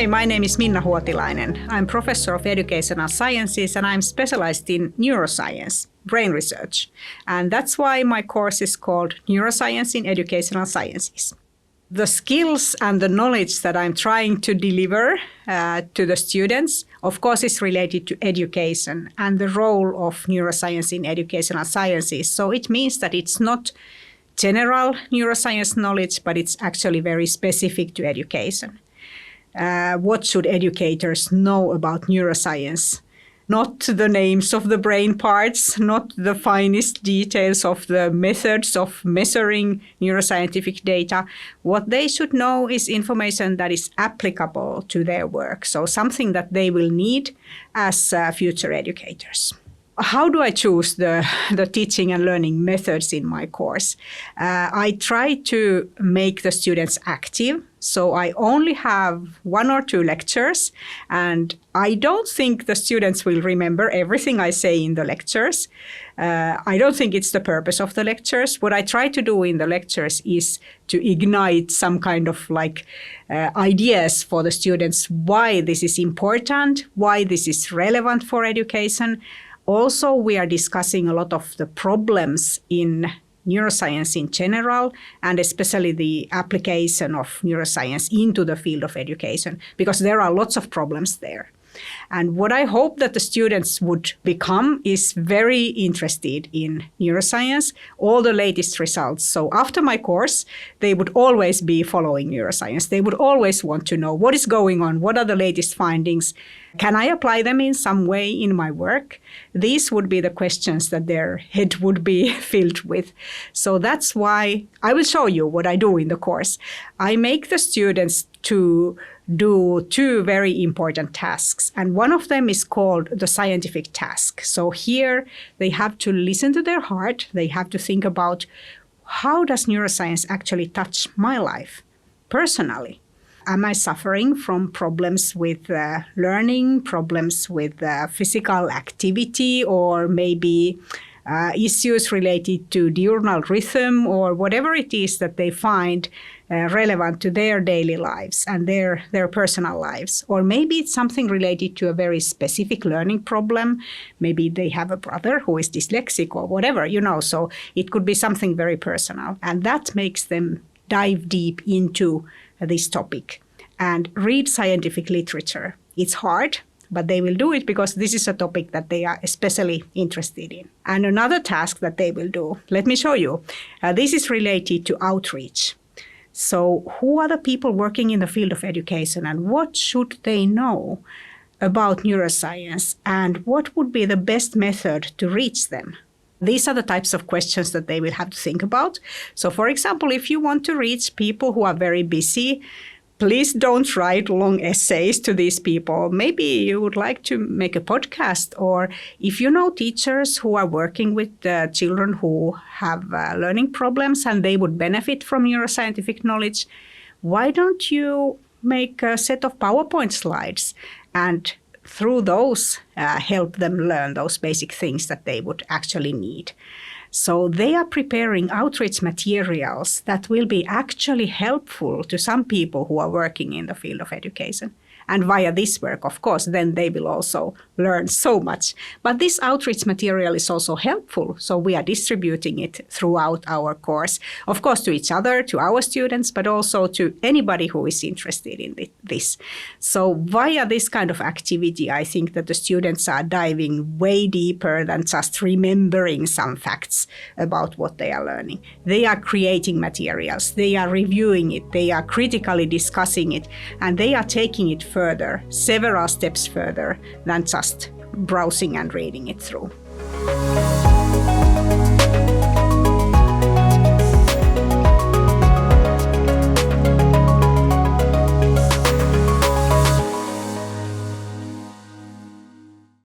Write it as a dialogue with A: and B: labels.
A: Hi, my name is Minna Huotilainen. I'm professor of educational sciences and I'm specialized in neuroscience, brain research. And that's why my course is called Neuroscience in Educational Sciences. The skills and the knowledge that I'm trying to deliver to the students, of course, is related to education and the role of neuroscience in educational sciences. So it means that it's not general neuroscience knowledge, but it's actually very specific to education. What should educators know about neuroscience? Not the names of the brain parts, not the finest details of the methods of measuring neuroscientific data. What they should know is information that is applicable to their work, so something that they will need as future educators. How do I choose the teaching and learning methods in my course? I try to make the students active. So I only have 1 or 2 lectures, and I don't think the students will remember everything I say in the lectures. I don't think it's the purpose of the lectures. What I try to do in the lectures is to ignite some kind of ideas for the students, why this is important, why this is relevant for education. Also, we are discussing a lot of the problems in neuroscience in general, and especially the application of neuroscience into the field of education, because there are lots of problems there. And what I hope that the students would become is very interested in neuroscience, all the latest results. So after my course, they would always be following neuroscience. They would always want to know what is going on, what are the latest findings, can I apply them in some way in my work? These would be the questions that their head would be filled with. So that's why I will show you what I do in the course. I make the students to do 2 very important tasks. And one of them is called the scientific task. So here they have to listen to their heart. They have to think about, how does neuroscience actually touch my life personally? Am I suffering from problems with learning, problems with physical activity, or maybe issues related to diurnal rhythm, or whatever it is that they find relevant to their daily lives and their personal lives? Or maybe it's something related to a very specific learning problem. Maybe they have a brother who is dyslexic or whatever, so it could be something very personal. And that makes them dive deep into this topic and read scientific literature. It's hard, but they will do it because this is a topic that they are especially interested in. And another task that they will do, let me show you. This is related to outreach. So who are the people working in the field of education, and what should they know about neuroscience, and what would be the best method to reach them? These are the types of questions that they will have to think about. So for example, if you want to reach people who are very busy, please don't write long essays to these people. Maybe you would like to make a podcast, or if you know teachers who are working with children who have learning problems and they would benefit from neuroscientific knowledge, why don't you make a set of PowerPoint slides and through those help them learn those basic things that they would actually need? So they are preparing outreach materials that will be actually helpful to some people who are working in the field of education. And via this work, of course, then they will also learn so much. But this outreach material is also helpful, so we are distributing it throughout our course, of course, to each other, to our students, but also to anybody who is interested in this. So via this kind of activity, I think that the students are diving way deeper than just remembering some facts about what they are learning. They are creating materials, they are reviewing it, they are critically discussing it, and they are taking it further, several steps further than just browsing and reading it through.